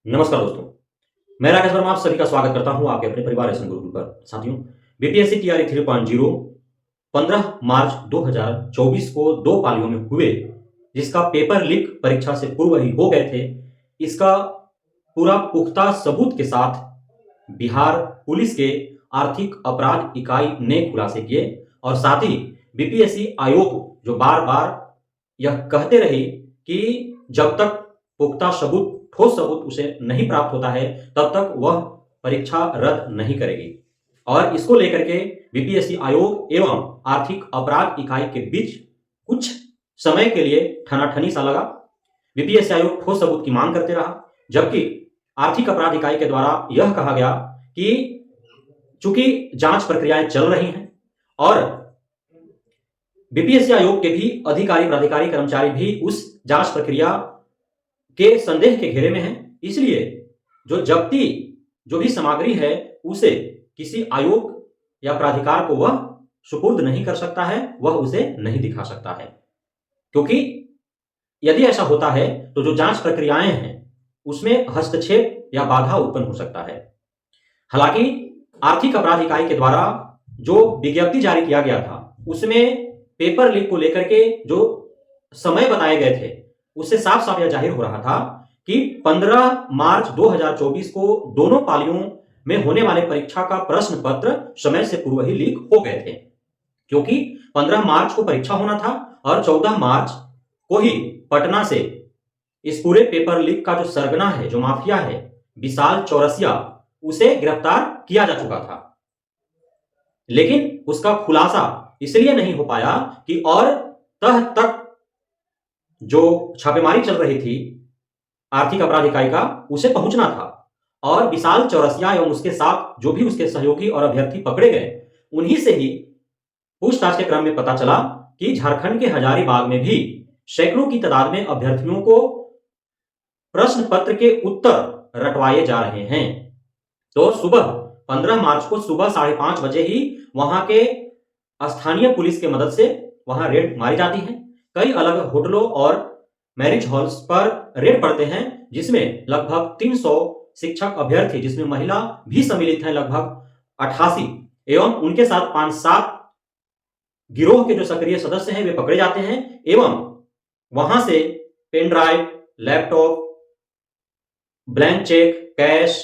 नमस्कार दोस्तों, मैं राकेश वर्मा आप सभी का स्वागत करता हूं आपके अपने परिवार लेसन गुरुकुल पर। साथियों, बीपीएससी टीआरई 3.0 15 मार्च 2024 को 2 पालियों में हुए, जिसका पेपर लीक परीक्षा से पूर्व ही हो गए थे। इसका पूरा पुख्ता सबूत के साथ बिहार पुलिस के आर्थिक अपराध इकाई ने खुलासे किए और साथ ही बीपीएससी आयोग जो बार-बार यह कहते रहे कि जब तक पुख्ता सबूत, ठोस सबूत उसे नहीं प्राप्त होता है, तब तक वह परीक्षा रद्द नहीं करेगी। और इसको लेकर के बीपीएससी आयोग एवं आर्थिक अपराध इकाई के बीच कुछ समय के लिए ठनाठनी सा लगा। बीपीएससी आयोग ठोस सबूत की मांग करते रहा, जबकि आर्थिक अपराध इकाई के द्वारा यह कहा गया कि चूंकि जांच प्रक्रियाएं चल रही हैं और बीपीएससी आयोग के भी अधिकारी, प्राधिकारी, कर्मचारी भी उस जांच प्रक्रिया के संदेह के घेरे में हैं, इसलिए जो जब्ती जो भी सामग्री है उसे किसी आयोग या प्राधिकार को वह सुपुर्द नहीं कर सकता है, वह उसे नहीं दिखा सकता है। क्योंकि यदि ऐसा होता है तो जो जांच प्रक्रियाएं हैं उसमें हस्तक्षेप या बाधा उत्पन्न हो सकता है। हालांकि आर्थिक अपराध इकाई के द्वारा जो विज्ञप्ति जारी किया गया था उसमें पेपर लीक को लेकर के जो समय बताए गए थे उससे साफ साफ यह जाहिर हो रहा था कि 15 मार्च 2024 को दोनों पालियों में होने वाले परीक्षा का प्रश्न पत्र समय से पूर्व ही लीक हो गए थे, क्योंकि 15 मार्च को परीक्षा होना था और 14 मार्च को ही पटना से इस पूरे पेपर लीक का जो सरगना है, जो माफिया है, विशाल चौरसिया, उसे गिरफ्तार किया जा चुका था। लेकिन उसका खुलासा इसलिए नहीं हो पाया कि और तह तक जो छापेमारी चल रही थी आर्थिक अपराध इकाई का, उसे पहुंचना था और विशाल चौरसिया एवं उसके साथ जो भी उसके सहयोगी और अभ्यर्थी पकड़े गए, उन्हीं से ही पूछताछ के क्रम में पता चला कि झारखंड के हजारीबाग में भी सैकड़ों की तादाद में अभ्यर्थियों को प्रश्न पत्र के उत्तर रटवाए जा रहे हैं। तो सुबह 15 मार्च को सुबह 5:30 बजे ही वहां के स्थानीय पुलिस के मदद से वहां रेड मारी जाती है। कई अलग होटलों और मैरिज हॉल्स पर रेड पड़ते हैं, जिसमें लगभग 300 शिक्षक अभ्यर्थी, जिसमें महिला भी सम्मिलित हैं, लगभग 88 एवं उनके साथ 5-7 गिरोह के जो सक्रिय सदस्य हैं वे पकड़े जाते हैं एवं वहां से pen drive, laptop, blank cheque, cash,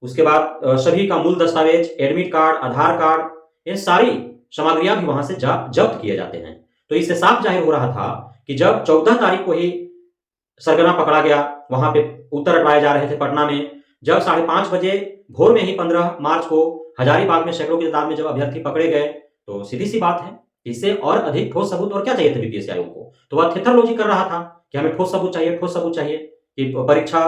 उसके बाद सभी का मूल दस्तावेज, एडमिट कार्ड, आधार कार्ड, ये सारी सामग्रियां भी वहां से जब्त किए जाते हैं। तो इससे साफ जाहिर हो रहा था कि जब 14 तारीख को ही सरगना पकड़ा गया, वहां पे उत्तर रटवाए जा रहे थे पटना में, जब 5:30 बजे भोर में ही 15 मार्च को हजारीबाग में सैकड़ों की तादाद में जब अभ्यर्थी पकड़े गए, तो सीधी सी बात है, इससे और अधिक ठोस सबूत और क्या चाहिए थे बीपीएससी आयोग को। तो वह थेथरलॉजी कर रहा था कि हमें ठोस सबूत चाहिए, ठोस सबूत चाहिए कि परीक्षा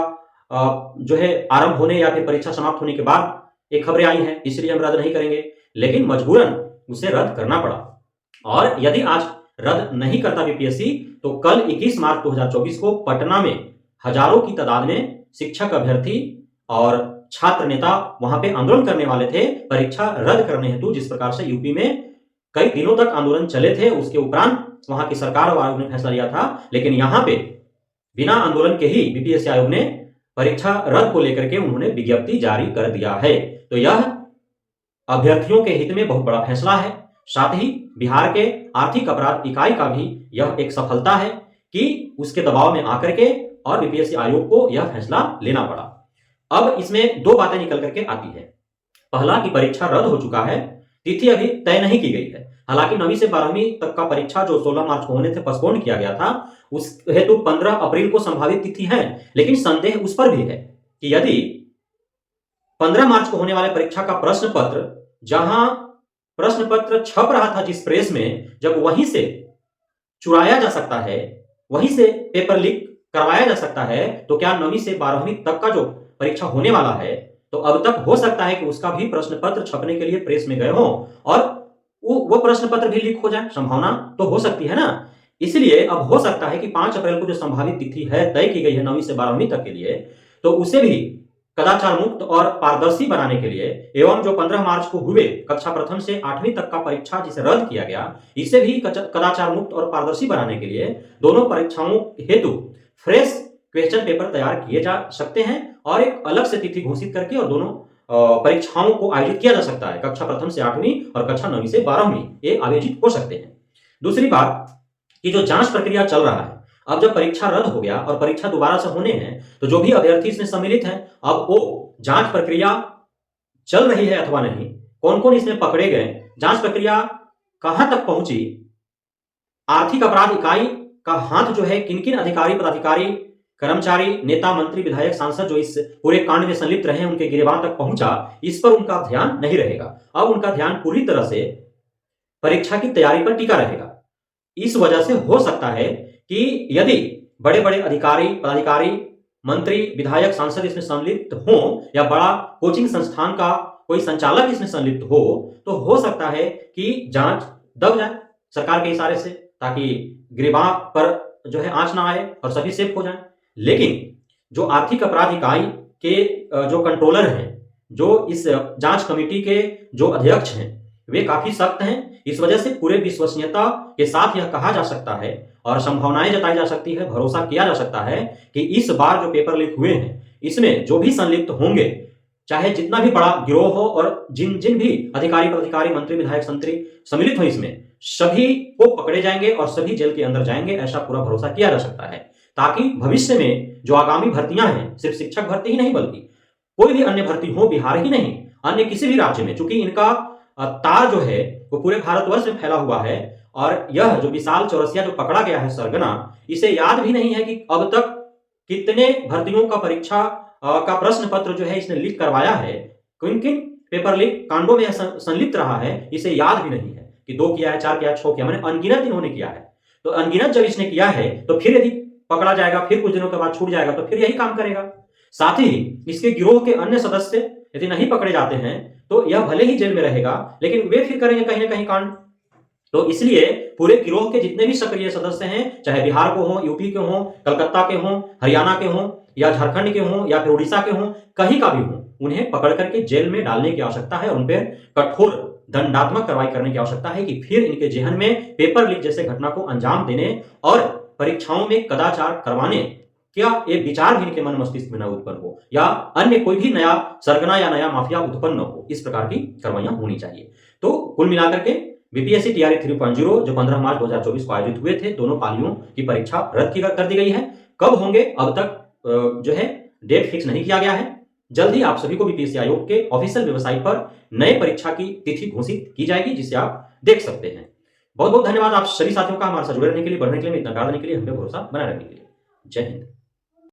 जो है आरंभ होने या फिर परीक्षा समाप्त होने के बाद एक खबरें आई हैं, इसलिए हम रद्द नहीं करेंगे। लेकिन मजबूरन उसे रद्द करना पड़ा और यदि आज रद्द नहीं करता बीपीएससी, तो कल 21 मार्च 2024 को पटना में हजारों की तादाद में शिक्षक, अभ्यर्थी और छात्र नेता वहां पे आंदोलन करने वाले थे परीक्षा रद्द करने हेतु। जिस प्रकार से यूपी में कई दिनों तक आंदोलन चले थे, उसके उपरांत वहां की सरकार और आयोग ने फैसला लिया था, लेकिन यहां पे बिना आंदोलन के ही बीपीएससी आयोग ने परीक्षा रद्द को लेकर के उन्होंने विज्ञप्ति जारी कर दिया है। तो यह अभ्यर्थियों के हित में बहुत बड़ा फैसला है। साथ ही बिहार के आर्थिक अपराध इकाई का भी यह एक सफलता है कि उसके दबाव में आकर के और बीपीएससी आयोग को यह फैसला लेना पड़ा। अब इसमें 2 बातें निकल करके आती है। पहला कि परीक्षा रद्द हो चुका है, तिथि अभी तय नहीं की गई है। हालांकि 9वीं से 12वीं तक का परीक्षा जो 16 मार्च को होने थे, पोस्टपोन किया गया था, उस हेतु 15 अप्रैल को संभावित तिथि है। लेकिन संदेह उस पर भी है कि यदि 15 मार्च को होने वाले परीक्षा का प्रश्न पत्र, जहां प्रश्न पत्र छप रहा था जिस प्रेस में, जब वहीं से चुराया जा सकता है, वहीं से पेपर लीक करवाया जा सकता है, तो क्या 9वीं से 12वीं तक का जो परीक्षा होने वाला है, तो अब तक हो सकता है कि उसका भी प्रश्न पत्र छपने के लिए प्रेस में गए हों और वो प्रश्न पत्र भी लीक हो जाए। संभावना तो हो सकती है ना। इसलिए अब हो सकता है कि 5 अप्रैल को जो संभावित तिथि है तय की गई है 9वीं से 12वीं तक के लिए, तो उसे भी कदाचार मुक्त और पारदर्शी बनाने के लिए एवं जो 15 मार्च को हुए कक्षा प्रथम से 8वीं तक का परीक्षा जिसे रद्द किया गया, इसे भी कदाचार मुक्त और पारदर्शी बनाने के लिए दोनों परीक्षाओं हेतु फ्रेश क्वेश्चन पेपर तैयार किए जा सकते हैं और एक अलग से तिथि घोषित करके और दोनों परीक्षाओं को आयोजित किया जा सकता है। कक्षा प्रथम से 8वीं और कक्षा 9वीं से 12वीं ये आयोजित हो सकते हैं। दूसरी बात कि जो जांच प्रक्रिया चल रहा है, अब जब परीक्षा रद्द हो गया और परीक्षा दोबारा से होने हैं, तो जो भी अभ्यर्थी इसमें सम्मिलित हैं, अब वो जांच प्रक्रिया चल रही है अथवा नहीं, कौन-कौन इसमें पकड़े गए, जांच प्रक्रिया कहां तक पहुंची, आर्थिक अपराध इकाई का हाथ जो है किन-किन अधिकारी, पदाधिकारी, कर्मचारी, नेता, मंत्री, विधायक, सांसद जो इस पूरे कांड में संलिप्त रहे, उनके गिरेबान तक पहुंचा, इस पर उनका ध्यान नहीं रहेगा। अब उनका ध्यान पूरी तरह से परीक्षा की तैयारी पर टिका रहेगा। इस वजह से हो सकता है कि यदि बड़े-बड़े अधिकारी, पदाधिकारी, मंत्री, विधायक, सांसद इसमें सम्मिलित हों या बड़ा कोचिंग संस्थान का कोई संचालक इसमें सम्मिलित हो, तो हो सकता है कि जांच दब जाए सरकार के इशारे से, ताकि गिरेबान पर जो है आंच ना आए और सभी सेफ हो जाएं। लेकिन जो आर्थिक अपराध इकाई के जो कंट्रोलर हैं, जो इस जांच कमेटी के जो अध्यक्ष हैं, वे काफी सख्त हैं। इस वजह से पूरे विश्वसनीयता के साथ यह कहा जा सकता है और संभावनाएं जताई जा सकती है, भरोसा किया जा सकता है कि इस बार जो पेपर लीक हुए हैं, इसमें जो भी संलिप्त होंगे, चाहे जितना भी बड़ा गिरोह हो और जिन भी अधिकारी, पदाधिकारी, मंत्री, विधायक, संतरी सम्मिलित हो इसमें, सभी को पकड़े जाएंगे और सभी जेल के अंदर जाएंगे, ऐसा पूरा भरोसा किया जा सकता है। ताकि भविष्य में जो आगामी भर्तियां हैं, सिर्फ शिक्षक भर्ती ही नहीं बल्कि कोई भी अन्य भर्ती हो, बिहार ही नहीं, अन्य किसी भी राज्य में, चूंकि इनका तार जो है वो पूरे भारतवर्ष में फैला हुआ है और यह जो विशाल चौरसिया जो पकड़ा गया है सरगना, इसे याद भी नहीं है कि अब तक कितने भर्तियों का परीक्षा का प्रश्न पत्र जो है इसने लीक करवाया है, किन-किन पेपर लीक कांडों में संलिप्त रहा है, इसे याद भी नहीं है कि 2 किया है, 4 किया है, 6 किया, मैंने अनगिनत इन्होंने किया है। तो अनगिनत जब इसने किया है, तो फिर यदि पकड़ा जाएगा, फिर कुछ दिनों के बाद छूट जाएगा, तो फिर यही काम करेगा। साथ ही इसके गिरोह के अन्य सदस्य यदि नहीं पकड़े जाते हैं, तो यह भले ही जेल में रहेगा, लेकिन वे फिर करेंगे कहीं ना कहीं कांड। तो इसलिए पूरे गिरोह के जितने भी सक्रिय सदस्य हैं, चाहे बिहार को हो, यूपी के हो, कलकत्ता के हो, हरियाणा के हो या झारखंड के हो या फिर उड़ीसा के हो, कहीं का भी हो, उन्हें पकड़ करके जेल में डालने की आवश्यकता है और उन पर कठोर दंडात्मक कार्रवाई करने की आवश्यकता है कि फिर इनके जेहन में पेपर लीक जैसे घटना को अंजाम देने और परीक्षाओं में कदाचार करवाने क्या ये विचार भी इनके मन मस्तिष्क में न उत्पन्न हो या अन्य कोई भी नया सरगना या नया माफिया उत्पन्न न हो। इस प्रकार की कार्रवाइयां होनी चाहिए। तो कुल मिलाकर के बीपीएससी टीआरई 3.0 जो 15 मार्च 2024 को आयोजित हुए थे, दोनों पालियों की परीक्षा रद्द कर दी गई है। कब होंगे अब तक जो है डेट फिक्स नहीं किया गया है। जल्द ही आप सभी को बीपीएससी आयोग के ऑफिशियल वेबसाइट पर नए परीक्षा की तिथि घोषित की जाएगी, जिसे आप देख सकते हैं। बहुत बहुत धन्यवाद आप सभी साथियों का हमारे साथ जुड़े रहने के लिए, बढ़ने के लिए, इतना प्यार देने के लिए, हम पे भरोसा बनाए रखने के लिए। जय हिंद।